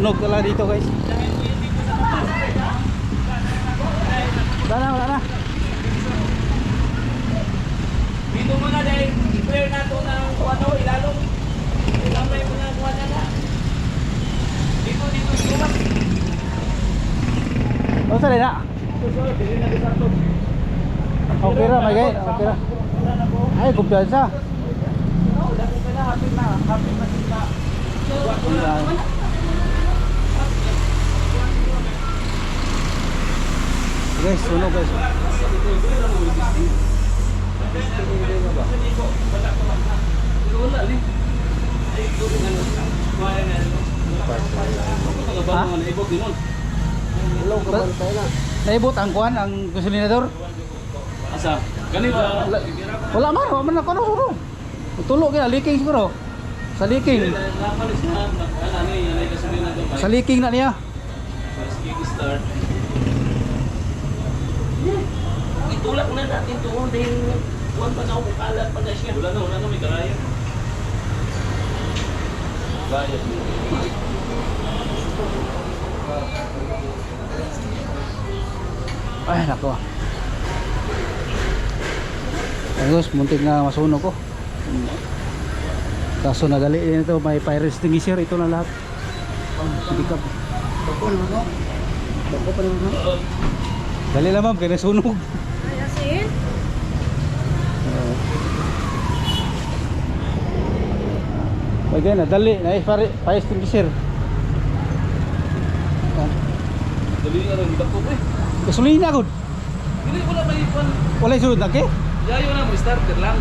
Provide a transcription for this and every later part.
sunog ka lang dito guys. Wala na. Dito muna dahil i-clear na ito ng ano, ilalong. Ilamay mo na kuha na. Dito, sumak. O, sali na. Dili na dito ito. Okay ra, may gay. Okay ra. Ay, kumpiyansa. Dami ka na, happy na sila. Guys, sunog guys. Naibot ang kuhan, ang gasolinador? Asa? Ganito. Wala man ako sunog. Tulog kaya, leaking siguro. Sa leaking. Sa leaking na niya. Start. Itulak na natin doon dahil huwag pa na ako kalat pa na siya. Wala na may karaya. Bayad. Ay, nako. Ayos, muntik na masunog ko. Kaso nagali din ito, may fire extinguisher, ito na lahat. Hindi ka. Bako pa naman. Dali lang ma'am, kaya nasunog. Ay, asin? May gana, dali, fire extinguisher. Dali nga rin, dako ko eh. Gasolina ko. Hindi ko na may ipan. Wala yung sunod na ke? Yayo na mo, starter lang.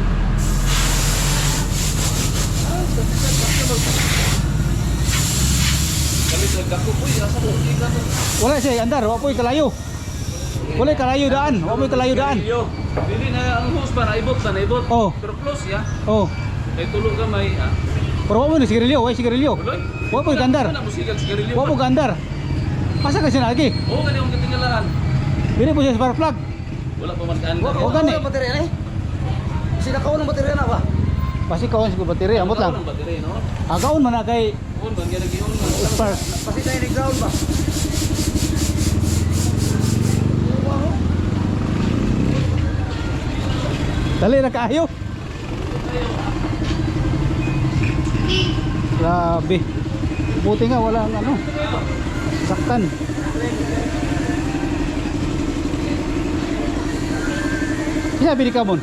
Kami sa dako ko eh, asa ko ikan to. Wala siya, andar, wapoy kalayo. Wala kalayo daan, wapoy kalayo daan. Dili na ang hose pa, naibot. Oh. Pero close ya. Oh, Kay tulog gamay ah. pero wapoy na sigarilyo, way sigarilyo. Uloy. Wapoy gandar. Wala mo sigal sigarilyo. Wapoy gandar. Asa kasi lagi? Oo, gani akong katingalahan. Bili po siya sa spark plug. Wala pa man kaan. O gani. Baterya ni. Sila kaon ng baterya na ba? Basi kawan siguro battery, amot lang. Ang battery, no? Agaon man na kay Oo, man gyud gyud. spark. Pasi tayo ni ground ba? Dali na kayo. Grabe. Buti nga wala ang ano. Saktan. Sinabi ni Kamon?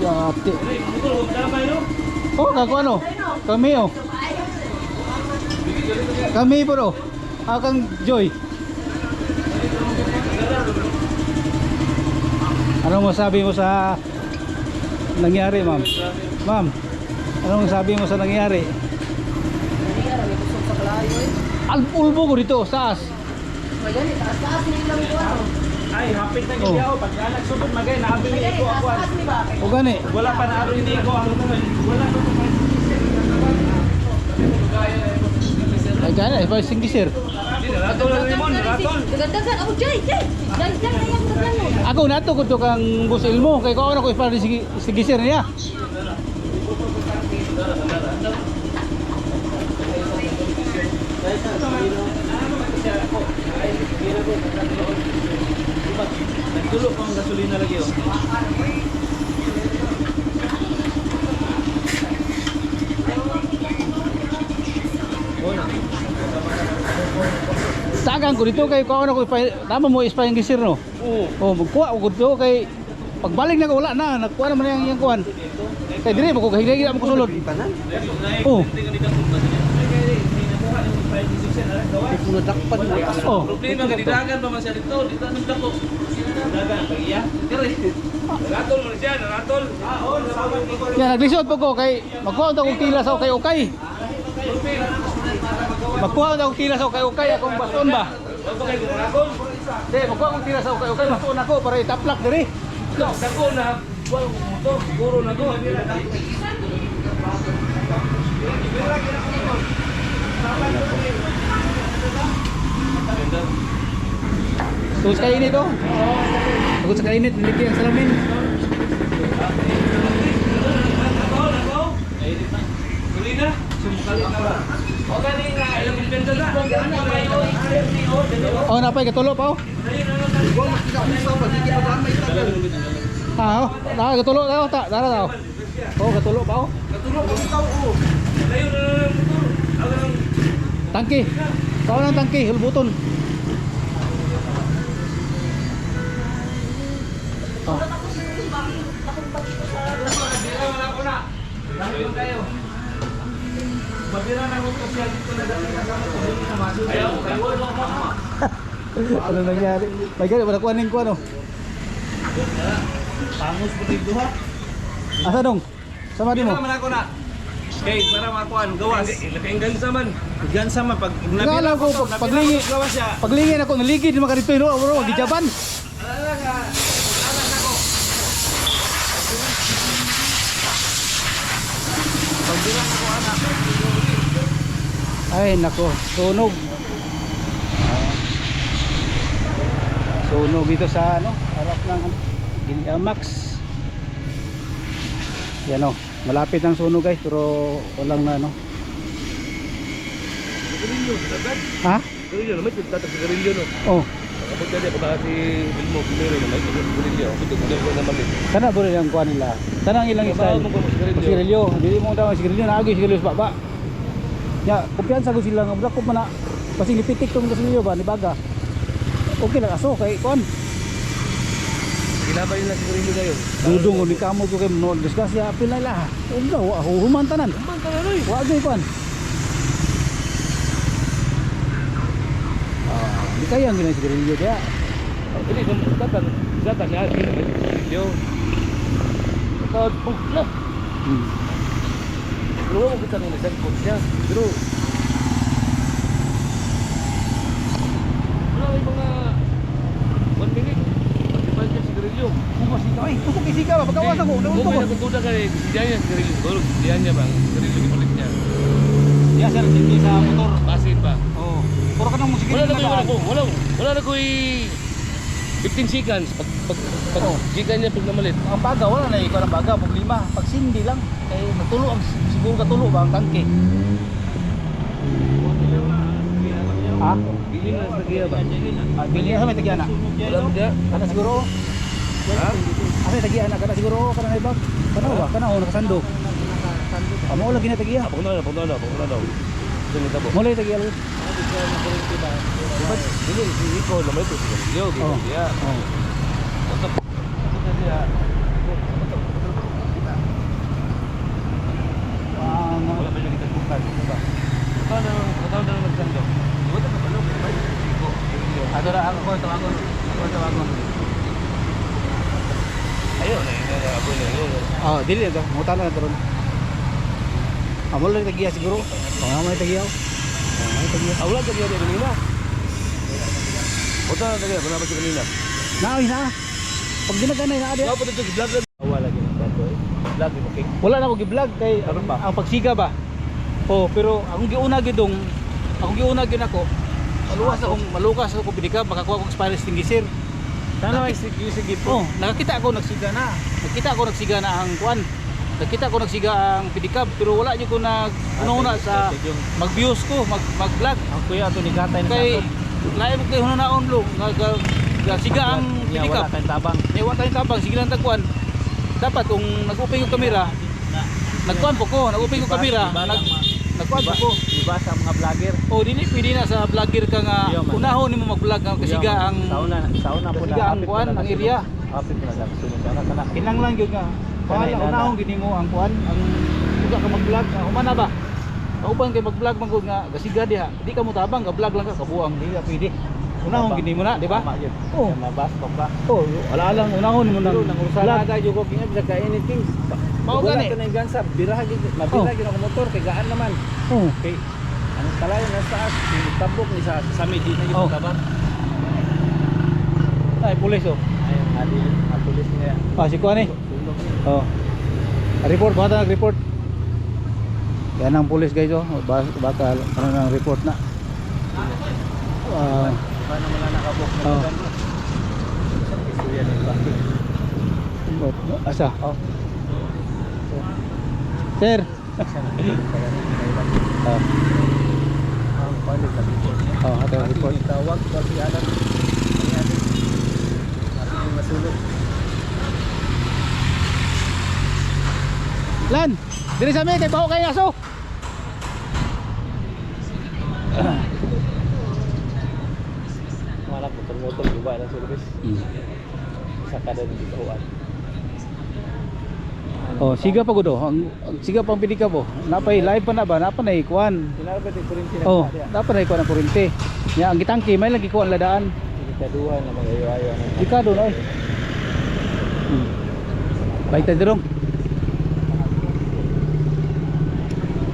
Yati. Oh, kago ano? Kami oh. Kami bro. Akang Joy. Ano masabi mo sa nangyari, ma'am? Ma'am, ano masabi mo sa nangyari? Ulbo ko dito, taas. Taas ni lang ko. Ay, hapit na gyud ako. Pag nagsubod magay naabili ko ako. O gani. Wala pa na aro hindi ko ang wala pa. Ay gani, ay pa singisir. Ratol na limon, ratol. Dagan ako jay. Jay na yang dagan. Ako nato ko to kang bus ilmo kay ko ako pa singisir niya. Nagtulo pa ang gasolina lagi oh. Tagang ko dito kay ko ako tama mo ispa yung gisir no. Oo. Oh, magkuha ko dito kay pagbalik na ko wala na, nagkuha naman yang kuan. Kay dire mo ko higay mo ko sulod. Oh. Puno dakpan mo. Oh. Problema nga didagan pa man siya dito, dito nang dako. Dagan pag iya. Dire. Ratol mo siya, ratol. Oo, nasawan ko. Ya naglisod po ko kay magkuha ta og tila sa okay. Magkuha ta og tila sa okay akong baston ba. Ano kay ratol? Di, magkuha og tila sa okay baston ako para itaplak dire. Dako na. Wala mo motor, siguro na ko. Tugos kainit oh. Tugos kainit, niliki ang salamin. Oh, napay katulo pa oh. Ikaw mas kinausaw pa, hindi pa may tagal. Ah, oh. Katulo daw ta. Dara daw. Oh, katulo pa oh. Katulog ko ikaw oh. Layo na lang motor. Ako lang. Tangki. Tao ng tangki, hulbuton. Oh. Madira wala ko na. Dami mo kayo. Madira na mo kasi dito na dati kasama ko dito sa maso. Ayaw, wala mo pa. Ano nangyari? May gani wala kuaning ko ano. Pangos ko dito ha. Asa dong? Sama di mo. Madira man ako na. Okay, para makuan gawas. Ilakaing gansa man. Gansa man pag Nagala ko paglingi. gawas siya. Paglingi ako naligid mga dito no, wala gijaban. Ala ka. Ala ako. Pagdira ko anak. Ay nako, sunog. Sunog dito sa ano, harap ng Max. Yan o, malapit ang sunog guys, pero walang na ano. Garilyo, sagad. Ha? Garilyo, naman yung tatak sa garilyo no. Oh, Kapag dali ako baka si Bilmo, Bilmero naman yung garilyo. Ito ko na naman. kana ba rin ang kuha nila? Kana ang ilang style? mo kung sigarilyo. Sigarilyo, hindi mo daw sigarilyo, naagi sigarilyo sa baba. Ya, kumpiyansa ko sila nga, ko man na, kasi lipitik tong sigarilyo ba, ni baga. Okay lang aso, kay kuan. Ginabay nila si garilyo ngayon. Dudong o ni kamo ko kay no disgrasya apil na ila. Undo, human tanan. Human ka na rin. Wa gyud kuan. Di kaya ang ginay sigarilyo kaya. Ini datang niya garilyo. Ikaw, lah. Luwa mo kita nila sa coach niya. Pero wala may mga 1 minute. Pag-ibig niya si garilyo. Ay, tusok isika ba pagkawas ako. Kung may nagkukuda ka rin, diyan niya si garilyo. Diyan niya ba? Garilyo ipalit niya. Ya sir, hindi sa motor. Basin ba? Oh. Puro ka nang musik. Wala na ko 15 seconds pag gikan niya pag namalit. Ang baga wala na ikaw ang baga problema. Pag sindi lang kay natulo ang siguro katulo ba ang tangke. Ha? Bili na sa giya ba? Bili sa may tagyan na. Wala mo diya. Kana siguro. Ha? Asa tagyan na kana siguro kana na ibag. Kana ba? Kana ho nakasando. Amo lagi na tagyan. Pag na daw. Dili tabo. Mo lagi tagyan. Dili si Iko naman ito si garilyo. Oh. Diya. Oh. Untuk dia. Wala ba yung itagpukan? Ikaw na nagsando. Iwa na kabalog. Iko. Ato ra ako tawagon. Ayun na yun. Abo na yun. Oh, dili to. Mutan na karon. Amo lagi tagyan siguro. Amo may tagyan. May tagyan. Awala ka niya kanina. Oto na tagay. Wala ba si kanina? Naoy na. Pag ginaganay na adi. Wala pa dito vlog. Wala lagi ng tato eh. Vlog mo king. Wala na ako gi-vlog kay Ano ba? ang pagsiga ba. Oh, pero akong giuna gidong akong giuna gid ako. Malukas ako bidika makakuha ko fire extinguisher. Sana may sige Oh, nakakita ako nagsiga na. Nakita ako nagsiga na ang kuan. Nakita ko nagsiga ang pedicab pero wala jud ko una sa mag-views ko, mag-vlog. Ang kuya ato ni gatay Kay lain mo kay hunaon lo siga ang pedicab. tayong tabang. Ewan tayong tabang, sige lang tagkuan. Dapat kung nag-open yung kamera, nagkuan po ko, nag-open yung kamera, nagkuan po ko. Iba sa mga vlogger. O dili pwede na sa vlogger ka nga Iya, man. unahon nimo mag-vlog nga kasiga ang sauna po kasiga ang kuan ang area. Apit na lang sunod kana. Kinanglan gyud nga. Para Kanay, unahon gid nimo ang kuan, ang usa ka mag-vlog, humana ba? Kauban kay mag-vlog man gud nga kasiga diha. Di ka mo tabang, ga-vlog lang ka kabuang di ka pwede. Unahon gid nimo na, di ba? Oh. Mabas pa ba? Oh, ala lang unahon mo nang nang vlog. usaha jud ko kinga sa anything. Mao gani. Kanay gansa biraha gid, mabira gid ako motor kay gaan naman. Oh. Okay. Ang kalayo na sa taas, tabok ni sa medyo na Oh. yung tabar. Ay pulis oh. Ayun, ang pulis niya. Ah, si kuan eh. Sulong. Oh. Report bata nag-report. Yan ang pulis guys oh. Baka ano nang report na. Paano mo na nakabok na Oh. ganun? Istorya ng plastic. Asa? Oh. Sir. Oh. balik sa report. Oh, ato ang report. Tawag ko si Alan. Kasi masulog. Lan, diri sa amin kay baho kay aso. Wala motor-motor iba na service. Sa kada ng bituan. Oh, siga pa gudo. Ang siga pang pidika po. Napay live pa na ba? Napa na ikuan. Kinarapit yung kurinti na Oh, dia. napa na ikuan ang kurente. Ya, ang gitangki may lagi kuan ladaan. Ikaduhan na mag-ayo-ayo na. Ika doon oy. Baik tayo dirong.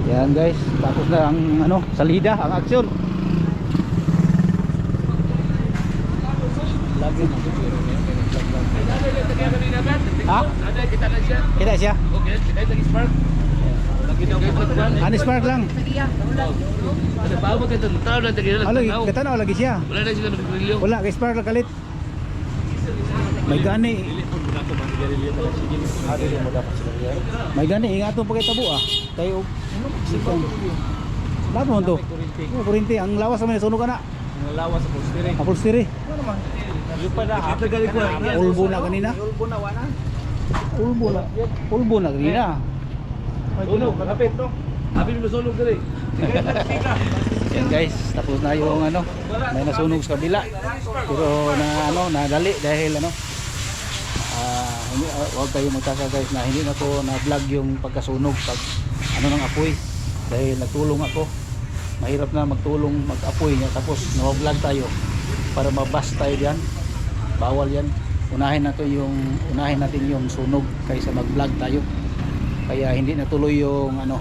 Yan guys, tapos na ang ano, salida, ang aksyon. Lagi na Ha? ada kita na siya. Kita siya. Okay, kita lagi spark. Lagi daw ko Anis park lang. Ada bawo mo kayo taw na tagila Alo, katanaw lagi siya. Wala na sila nagrilyo. Wala, kay spark lang kalit. May gani. May gani, ingat mo pagkitabo ah. Tayo. Lahat mo to. Kurente, ang lawas naman sunog ka na. Ang lawas sa postire. Upholstery. Lupa na after gali ko. Ulbo na kanina. Ulbo na wana. Ulbo na. Ulbo na kanina. Sunog, malapit to. Abi mo sunog diri. Yan guys, tapos na yung ano, may nasunog sa kabila. Pero na ano, nadali dahil ano, huwag kayo magtaka guys na hindi na ko na-vlog yung pagkasunog pag ano ng apoy dahil nagtulong ako. Mahirap na magtulong mag-apoy niya tapos na-vlog tayo para mabas tayo diyan. Bawal yan. Unahin natin yung sunog kaysa mag-vlog tayo. Kaya hindi natuloy yung ano,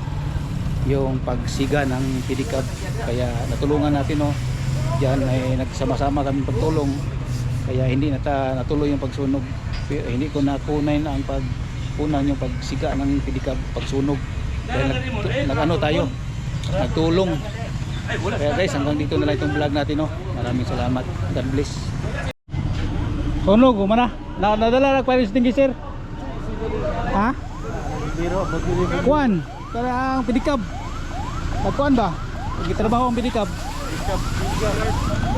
yung pagsiga ng pedicab. Kaya natulungan natin no. Diyan ay nagsama-sama kami pagtulong. Kaya hindi natuloy yung pagsunog. Pero hindi ko nakunay na ang pagpunan yung pagsiga ng pedicab pagsunog. Dahil nag-ano tayo. Nagtulong. Kaya guys, hanggang dito na lang itong vlog natin no. Maraming salamat. God bless. Sunog, umana. Nadala lang fire extinguisher. Ha? Kuan, karang pedicab. Kuan ba? Gitrabaho ang pedicab.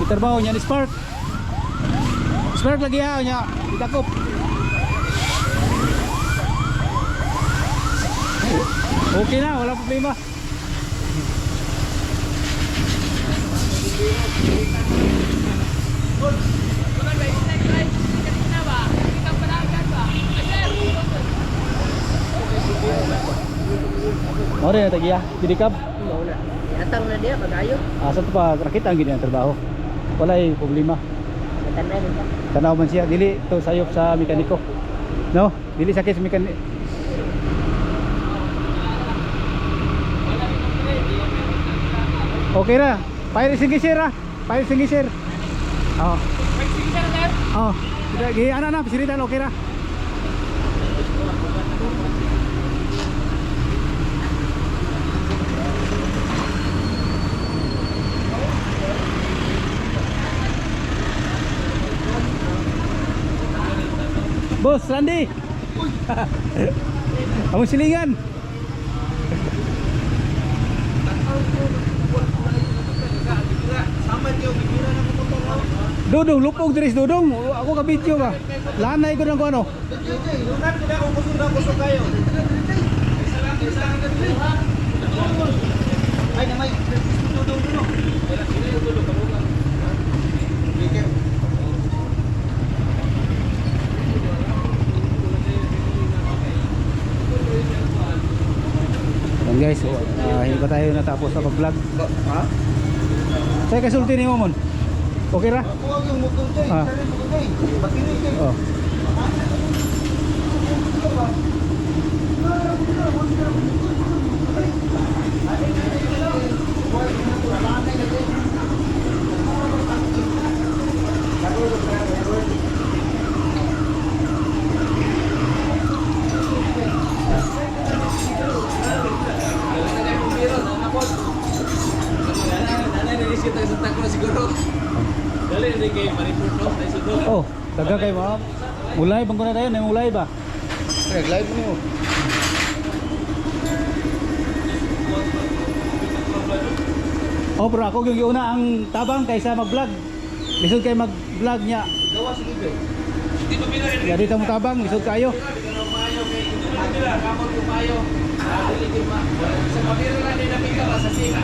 Gitrabaho niya ni Spark. Spark lagi ha niya. Itakop. Okay na, wala problema. Ore na tagiya, pedicab. Atang na dia magayo. Asa to pa rakita ang gini ang trabaho. Walay problema. Tanay rin ka. Tanaw man siya, dili to sayop sa mekaniko. No, dili sakit sa mekaniko. Okay ra. Fire extinguisher ra. Fire extinguisher. Oh. Fire extinguisher na. Oh. Gi ana na, pisiritan okay ra. Boss Randy. Kamu silingan. Dudong, lupog diris Dudong. Ako ka video ba? Lanay ko ng ano. Ay na may dudong dudong. Yan guys, hindi pa tayo natapos sa pag-vlog. Ha? Saya kasulti ni Momon. Okay ra? Huwag yung motor ko. Ah. Battery ko. Oh. Oh, taga kay ma'am. Mulai bang kuna tayo, na mulai ba? Nag-live mo. Oh, pero ako yung una ang tabang kaysa mag-vlog. Lisod kayo mag-vlog niya. Gawa si Ibe. Hindi pa pinarinig. Ya dito mo tabang, lisod kayo. Nila, kamot yung mayo. Sa pamira lang nila pika ba sa sina.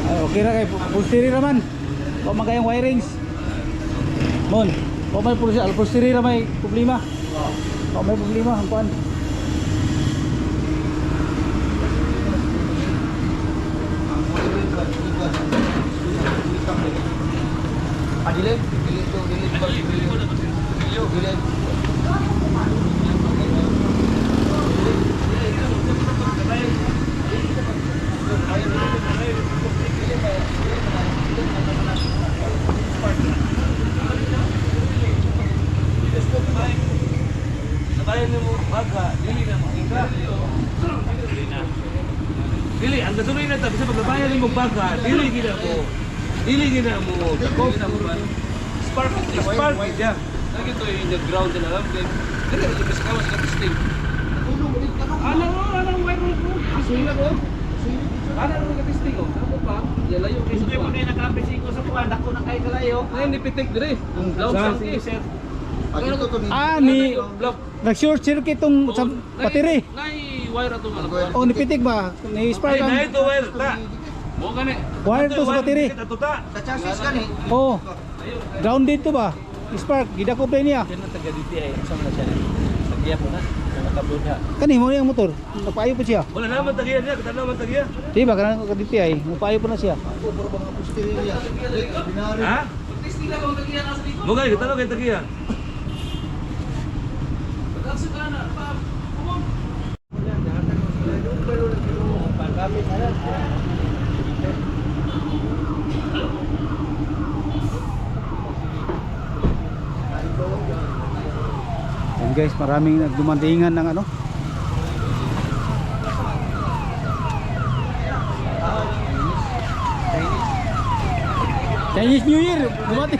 Ay, okay na kay pulstiri raman. O magayang wirings. Mon, o may pulstiri ra may problema. O may problema ang kuan. Dilim. Dilim to. Dilim to. Dilim. Nabayan mo baga, dili na makita. Dili, ang gatuloy na tabi sa paglabayan mo baga, dili gina mo. Dili gina mo. Dakop na mo ba? Spark ya. Lagi to yung ground na lang. Dili mo kasi kawas ka testing. Ano wire mo? Asuila ko. Ano ka testing ko? Ako pa. Layo kay sa. Hindi mo na nakapisi ko sa kuan, dako na kay kalayo. Ay ni pitik dire. Law sa sir. Pagito to ni. Ni nag-short circuit tong sa battery. Nay wire ato malako. O nipitik ba? Ni spark ang Nay to wire ta. Mo gani. wire to sa battery. Sa chassis ka ni. Oh. Grounded to ba? Spark gidakop na niya. Kaya taga DTI sa mga siya. Tagiya po na. Nakablo niya. Kani mo yung motor. Nagpaayo pa siya. Wala naman tagiya niya, kada naman tagiya. Di ba kanang ka DTI, nagpaayo pa na siya. Ako puro mga posterior. Binari. Ha? Mo gani kita kay tagiya. Yan guys, maraming nagdumandingan ng ano. Chinese New Year, dumati.